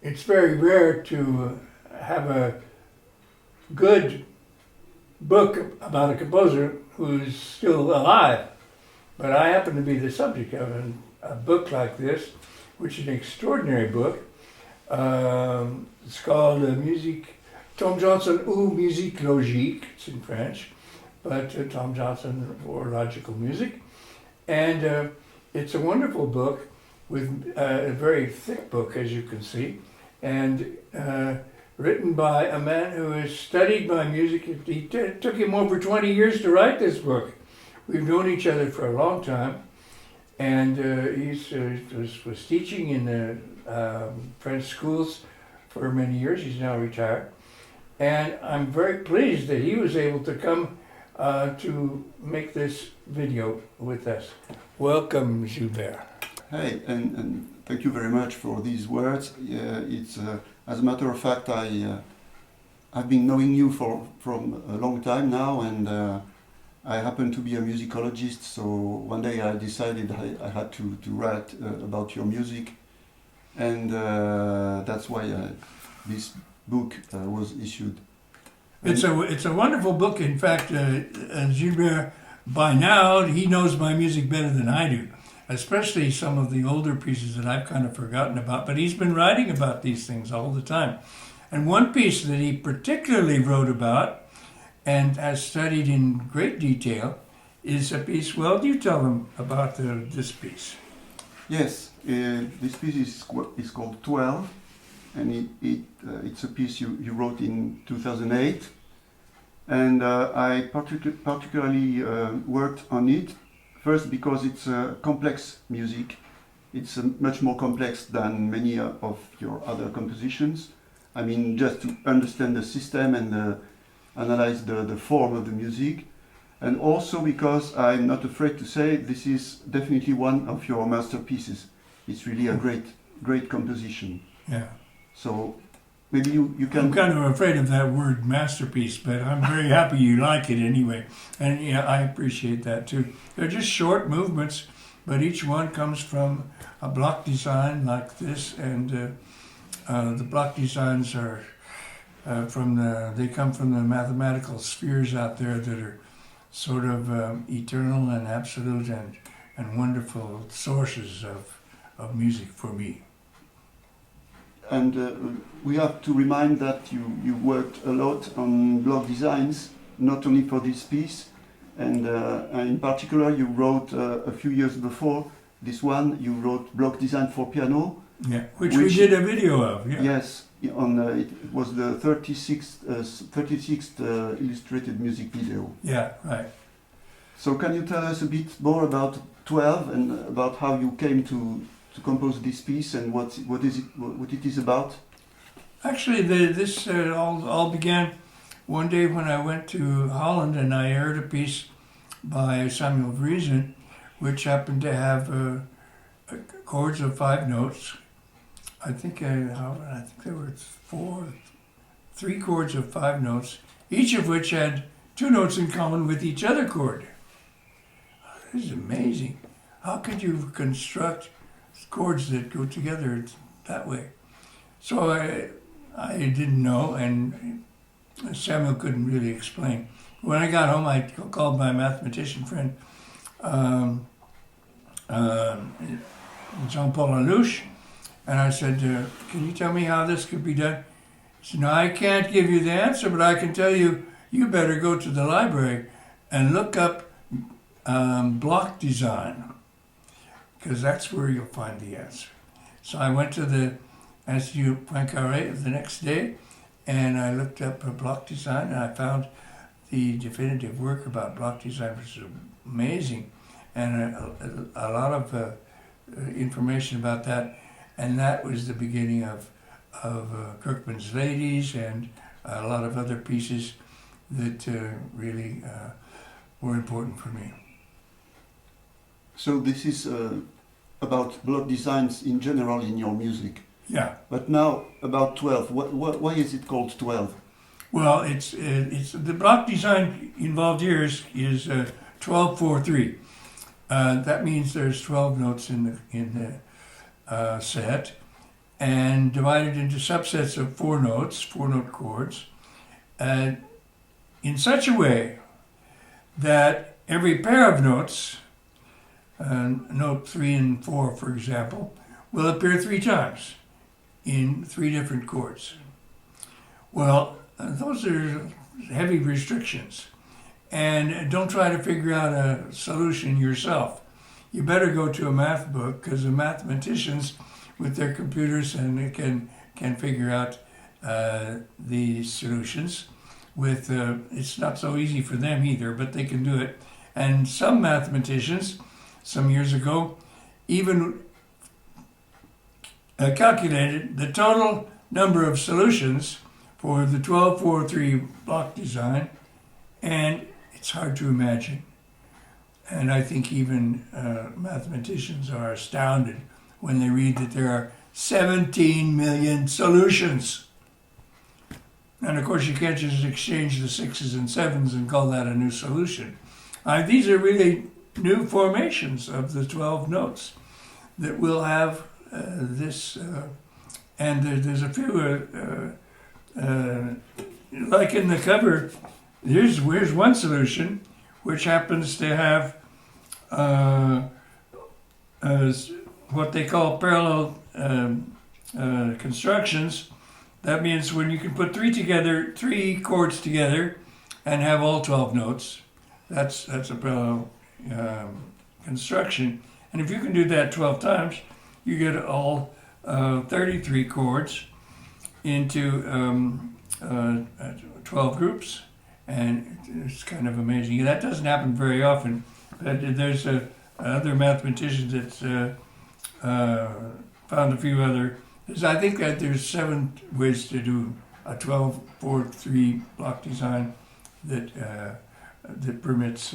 it's very rare to have a good book about a composer who's still alive. But I happen to be the subject of a book like this, which is an extraordinary book. It's called Tom Johnson ou Musique Logique, it's in French, but Tom Johnson or Logical Music. And it's a wonderful book with a very thick book, as you can see, and written by a man who has studied my music. It took him over 20 years to write this book. We've known each other for a long time, and he was teaching in the French schools for many years. He's now retired. And I'm very pleased that he was able to come to make this video with us. Welcome, Gilles. Hey, and thank you very much for these words. It's as a matter of fact, I've been knowing you from a long time now, and I happen to be a musicologist. So one day I decided I had to write about your music, and that's why this book was issued. It's a wonderful book. In fact, Gilles, by now, he knows my music better than I do, especially some of the older pieces that I've kind of forgotten about. But he's been writing about these things all the time. And one piece that he particularly wrote about and has studied in great detail is a piece. Well, do you tell them about this piece? Yes, this piece is called 12, and it's a piece you wrote in 2008. And I particularly worked on it, first because it's complex music. It's much more complex than many of your other compositions. I mean, just to understand the system and analyze the form of the music. And also because I'm not afraid to say this is definitely one of your masterpieces. It's really a great composition. Yeah. So maybe you can... I'm kind of afraid of that word masterpiece, but I'm very happy you like it anyway. And yeah, I appreciate that too. They're just short movements, but each one comes from a block design like this, and the block designs are they come from the mathematical spheres out there that are sort of eternal and absolute and wonderful sources of music for me. And we have to remind that you worked a lot on block designs, not only for this piece, and in particular you wrote a few years before this one, you wrote block design for piano. Yeah, which we did a video of. Yeah. Yes, on it was the 36th illustrated music video. Yeah, right. So can you tell us a bit more about 12 and about how you came to compose this piece and what it is about? Actually, this all began one day when I went to Holland and I heard a piece by Samuel Vriesen, which happened to have chords of 5 notes. I think there were 3 chords of 5 notes, each of which had 2 notes in common with each other chord. This is amazing. How could you construct chords that go together that way? So I didn't know, and Samuel couldn't really explain. When I got home, I called my mathematician friend, Jean-Paul Lelouch, and I said, can you tell me how this could be done? He said, no, I can't give you the answer, but I can tell you, you better go to the library and look up block design, because that's where you'll find the answer. So I went to the Institut Poincaré the next day, and I looked up block design, and I found the definitive work about block design, which is amazing, and a lot of information about that. And that was the beginning of Kirkman's Ladies and a lot of other pieces that really were important for me. So this is about block designs in general in your music. Yeah. But now about 12. Why is it called 12? Well, it's the block design involved here is 12-4-3. That means there's 12 notes in the set, and divided into subsets of 4 notes, 4-note chords, in such a way that every pair of notes, note 3 and 4, for example, will appear 3 times in 3 different chords. Well, those are heavy restrictions. And don't try to figure out a solution yourself. You better go to a math book, because the mathematicians with their computers and they can figure out the solutions. It's not so easy for them either, but they can do it. And some mathematicians, some years ago, even calculated the total number of solutions for the 12-4-3 block design, and it's hard to imagine. And I think even mathematicians are astounded when they read that there are 17 million solutions. And of course, you can't just exchange the 6s and 7s and call that a new solution. These are really new formations of the 12 notes that will have this, and there's a few, like in the cover, here's one solution, which happens to have what they call parallel constructions. That means when you can put 3 chords together and have all 12 notes, that's a parallel construction. And if you can do that 12 times, you get all 33 chords into 12 groups. And it's kind of amazing. That doesn't happen very often, but there's other mathematicians that found a few other. I think that there's 7 ways to do a 12-4-3 block design that permits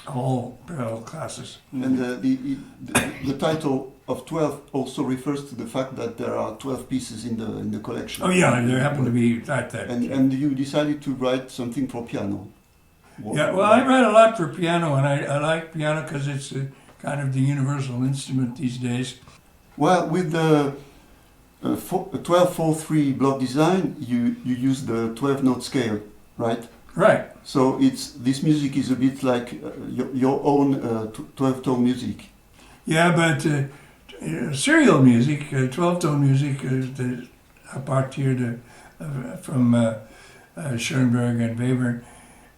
all parallel classes. And the title of 12 also refers to the fact that there are 12 pieces in the collection. Oh yeah, there happen to be like that. And you decided to write something for piano. Yeah, well, I write a lot for piano, and I like piano because it's kind of the universal instrument these days. Well, with the 12-4-3 block design, you use the 12-note scale, right? Right. So this music is a bit like your own 12-tone music. Yeah, but serial music, 12-tone music, apart here from Schoenberg and Weber,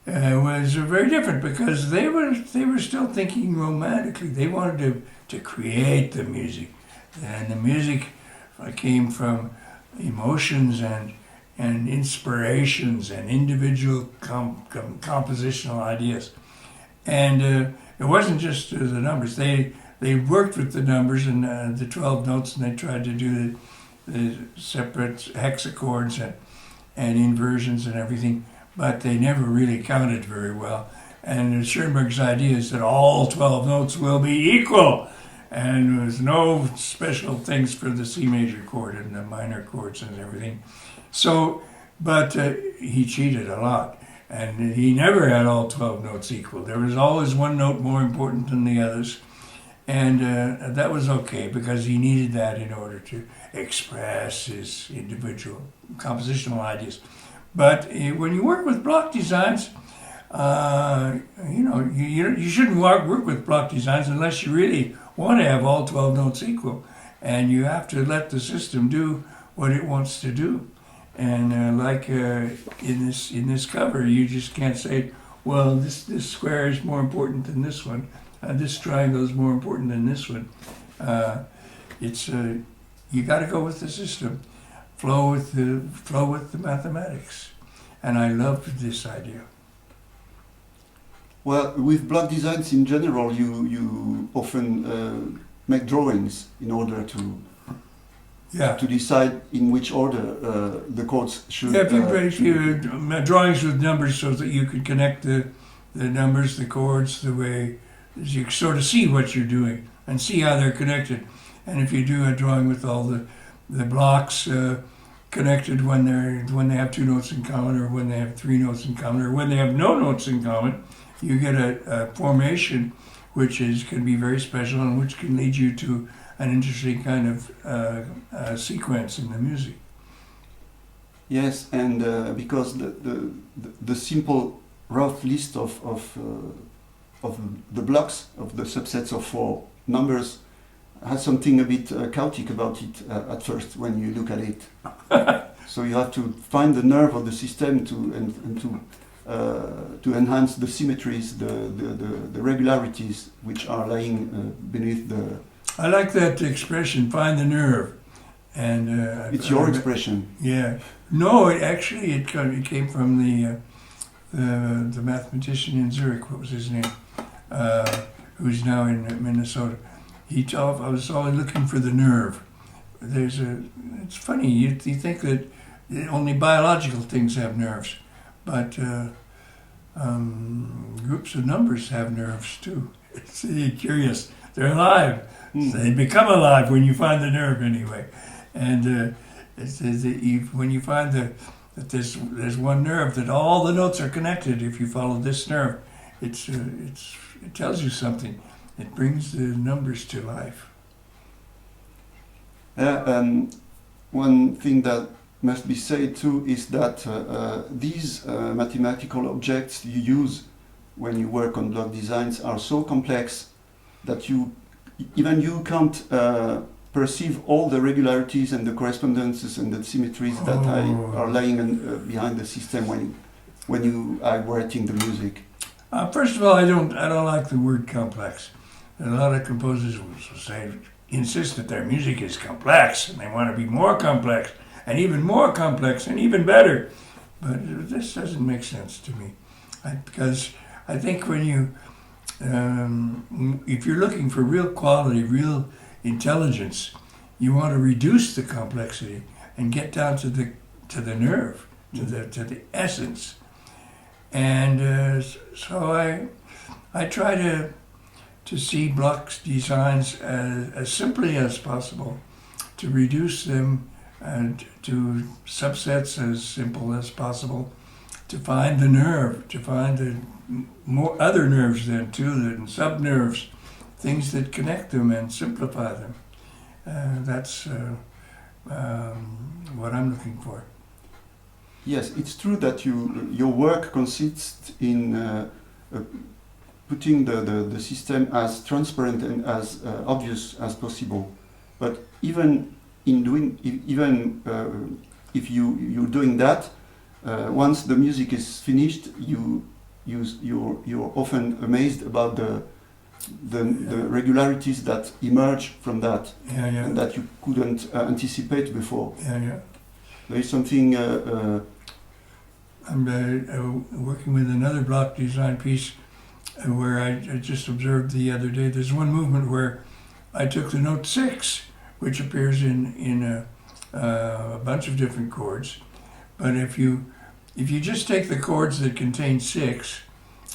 was very different because they were still thinking romantically. They wanted to create the music, and the music came from emotions and inspirations and individual compositional ideas. And it wasn't just the numbers. They worked with the numbers and the 12 notes, and they tried to do the separate hexachords and inversions and everything, but they never really counted very well. And Schoenberg's idea is that all 12 notes will be equal, and there's no special things for the C major chord and the minor chords and everything. So, but he cheated a lot, and he never had all 12 notes equal. There was always one note more important than the others, and that was okay because he needed that in order to express his individual compositional ideas. But when you work with block designs, you shouldn't work with block designs unless you really want to have all 12 notes equal, and you have to let the system do what it wants to do. And in this cover, you just can't say, well, this square is more important than this one. This triangle is more important than this one. You got to go with the system, flow with the mathematics, and I love this idea. Well, with block designs in general, you often make drawings in order to decide in which order the chords should. Yeah, if you drawings with numbers so that you could connect the numbers, the chords, the way you sort of see what you're doing and see how they're connected. And if you do a drawing with all the blocks connected when they have 2 notes in common, or when they have 3 notes in common, or when they have no notes in common, you get a formation which can be very special and which can lead you to an interesting kind of sequence in the music. Yes, and because the simple rough list of the blocks of the subsets of 4 numbers has something a bit chaotic about it at first when you look at it. So you have to find the nerve of the system to enhance the symmetries, the regularities which are lying beneath the. I like that expression, find the nerve. And it's your expression. Yeah. No, it came from the mathematician in Zurich. What was his name? Who's now in Minnesota. I was always looking for the nerve. It's funny. You think that only biological things have nerves, but groups of numbers have nerves too. It's curious. They're alive. They become alive when you find the nerve, anyway. And when you find that there's one nerve, that all the notes are connected. If you follow this nerve, it tells you something. It brings the numbers to life. One thing that must be said too is that these mathematical objects you use when you work on block designs are so complex that even you can't perceive all the regularities and the correspondences and the symmetries that are lying behind the system when you are writing the music. First of all, I don't like the word complex. A lot of composers will insist that their music is complex, and they want to be more complex, and even more complex, and even better. But this doesn't make sense to me, because I think when if you're looking for real quality, real intelligence, you want to reduce the complexity and get down to the nerve, to the essence. And so I try to see block designs as simply as possible, to reduce them to subsets as simple as possible, to find the nerve, to find the more other nerves then too, and sub-nerves, things that connect them and simplify them. That's what I'm looking for. Yes, it's true that your work consists in putting the system as transparent and as obvious as possible. But even if you're doing that, once the music is finished, you're often amazed about the regularities that emerge from that, and that you couldn't anticipate before. There is something. I'm working with another block design piece where I just observed the other day. There's one movement where I took the note 6, which appears in a bunch of different chords, but if you just take the chords that contain 6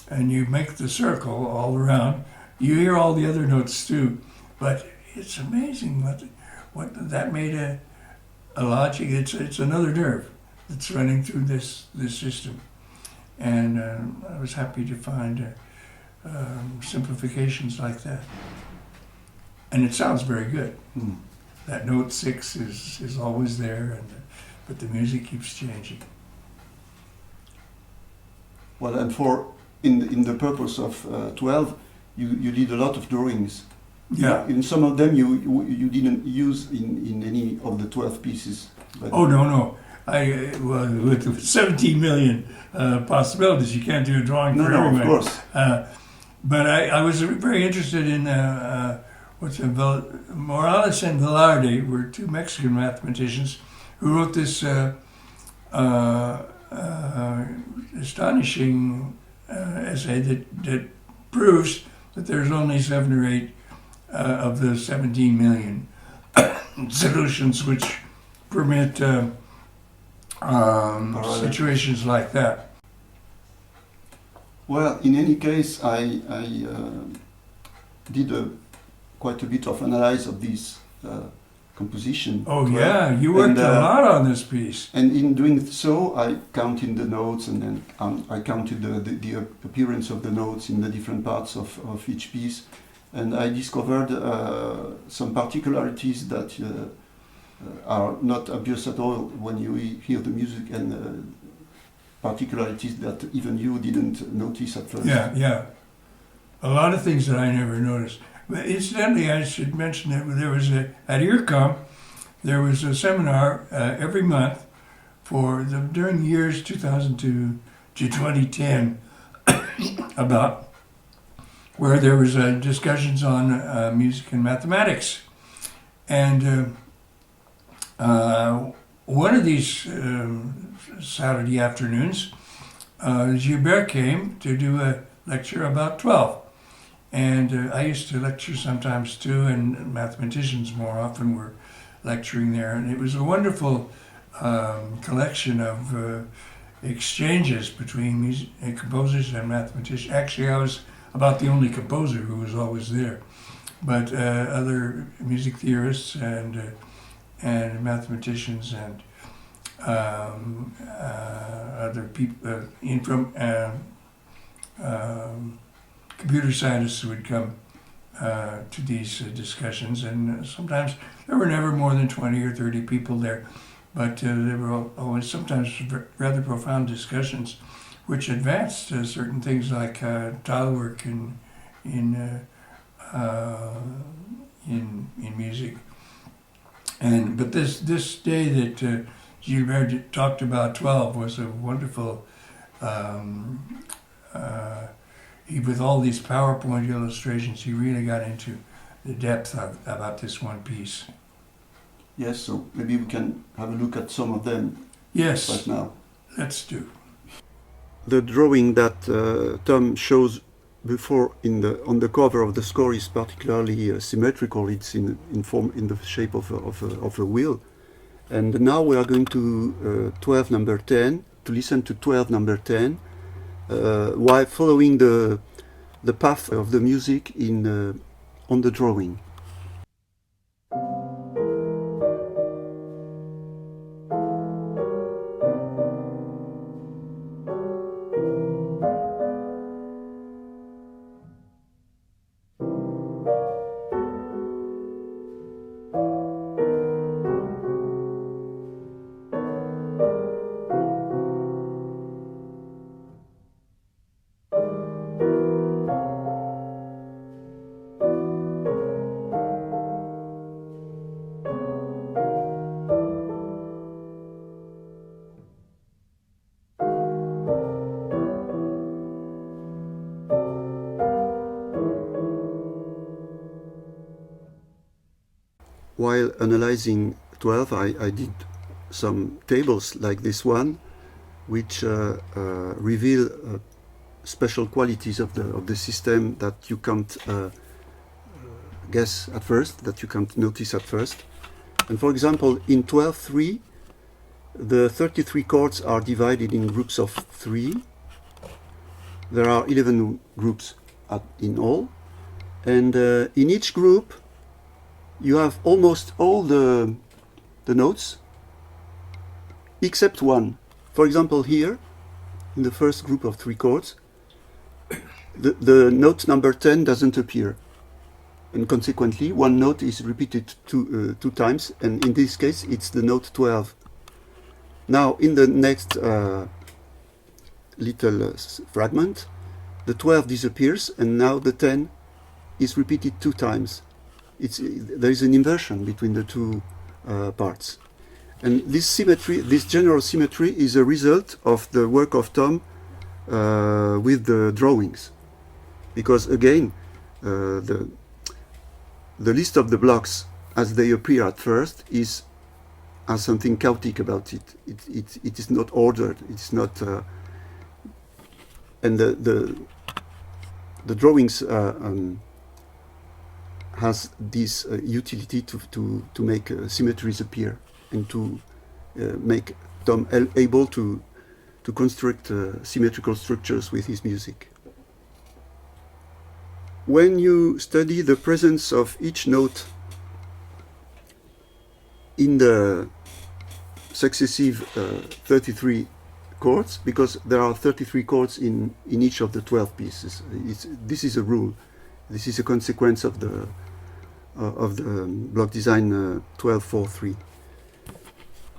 and you make the circle all around, you hear all the other notes too. But it's amazing what that made a logic. It's another nerve that's running through this system, and I was happy to find simplifications like that. And it sounds very good. That note 6 is always there, but the music keeps changing. Well, and in the purpose of 12, you did a lot of drawings. Yeah. In some of them you didn't use in any of the 12 pieces. But oh no. With 17 million possibilities, you can't do a drawing for everyone. Of course. But I was very interested in Morales and Velarde were two Mexican mathematicians who wrote this astonishing essay that proves that there's only 7 or 8 of the 17 million solutions which permit situations like that. Well, in any case, I did quite a bit of analysis of this composition. Oh yeah, you worked a lot on this piece. And in doing so, I counted the notes, and then I counted the appearance of the notes in the different parts of each piece. and I discovered some particularities that are not obvious at all when you hear the music, and particularities that even you didn't notice at first. Yeah, yeah. A lot of things that I never noticed. But incidentally, I should mention that there was at IRCOM, there was a seminar every month during years 2002 to 2010 about where there was discussions on music and mathematics. And one of these Saturday afternoons, Gilles came to do a lecture about 12. And I used to lecture sometimes too, and mathematicians more often were lecturing there. And it was a wonderful collection of exchanges between composers and mathematicians. Actually, I was about the only composer who was always there. But other music theorists and mathematicians and other people computer scientists would come to these discussions, and sometimes there were never more than 20 or 30 people there, but there were always sometimes rather profound discussions which advanced certain things like tile work in music. But this day that Gilles talked about 12 was a wonderful with all these PowerPoint illustrations, he really got into the depth about this one piece. Yes, so maybe we can have a look at some of them. Yes, right now. Let's do. The drawing that Tom shows before on the cover of the score is particularly symmetrical. It's in the shape of a wheel. And now we are going to 12 number 10 to listen to 12 number 10. While following the path of the music on the drawing. While analyzing 12, I did some tables like this one, which reveal special qualities of the system that you can't guess at first, that you can't notice at first. And for example, in 12/3, the 33 chords are divided in groups of 3. There are 11 groups in all, and in each group you have almost all the notes except one. For example, here in the first group of 3 chords, the note number 10 doesn't appear, and consequently one note is repeated two times, and in this case it's the note 12. Now in the next little fragment, the 12 disappears, and now the 10 is repeated 2 times. There is an inversion between the two parts. And this symmetry, this general symmetry, is a result of the work of Tom with the drawings. Because again, the list of the blocks as they appear at first has something chaotic about it. It is not ordered. It's not, and the drawings has this utility to make symmetries appear and to make Tom able to construct symmetrical structures with his music. When you study the presence of each note in the successive 33 chords, because there are 33 chords in each of the 12 pieces, this is a rule. this is a consequence of the block design 1243.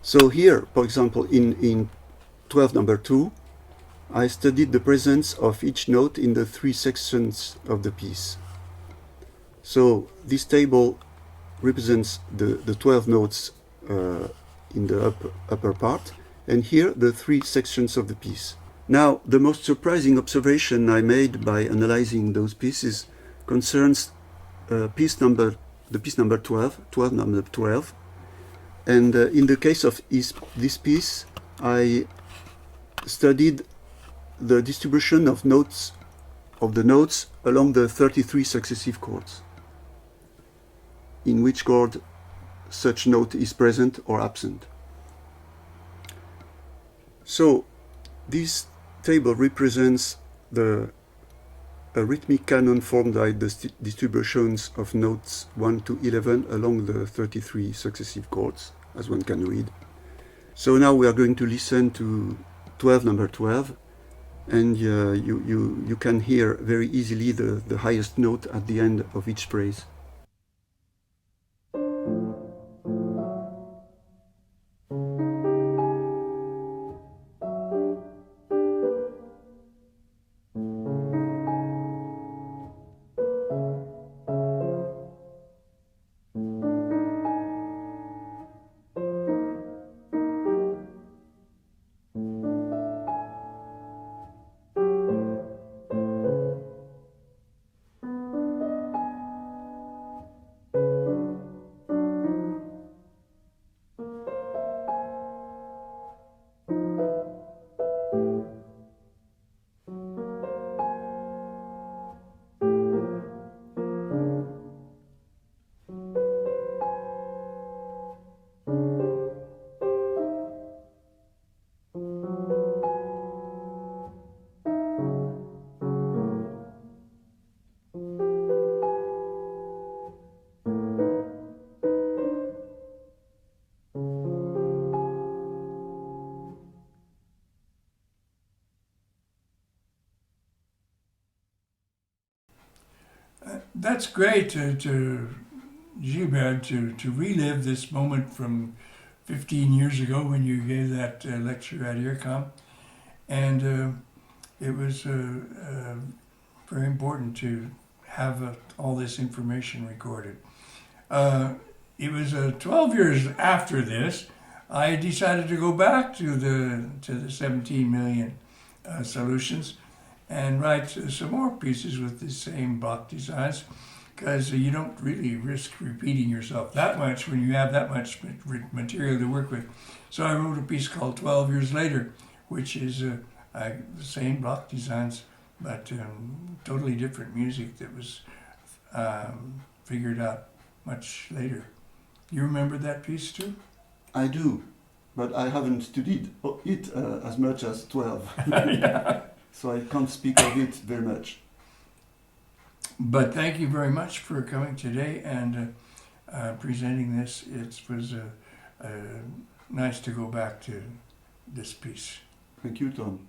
So here, for example, in 12 number 2, I studied the presence of each note in the 3 sections of the piece. So this table represents the 12 notes in the upper part, and here the 3 sections of the piece. Now, the most surprising observation I made by analyzing those pieces concerns the piece number 12 number 12. And in the case of this piece, I studied the distribution of the notes along the 33 successive chords, in which chord such note is present or absent. So this table represents a rhythmic canon formed by the distributions of notes 1 to 11 along the 33 successive chords, as one can read. So now we are going to listen to 12 number 12, and you can hear very easily the highest note at the end of each phrase. That's great to Gilles, to relive this moment from 15 years ago when you gave that lecture at IRCAM. And it was very important to have all this information recorded. It was 12 years after this, I decided to go back to the 17 million solutions and write some more pieces with the same block designs, because you don't really risk repeating yourself that much when you have that much material to work with. So I wrote a piece called 12 Years Later, which is the same block designs, but totally different music that was figured out much later. You remember that piece too? I do, but I haven't studied it as much as 12. Yeah. So I can't speak of it very much. But thank you very much for coming today and presenting this. It was nice to go back to this piece. Thank you, Tom.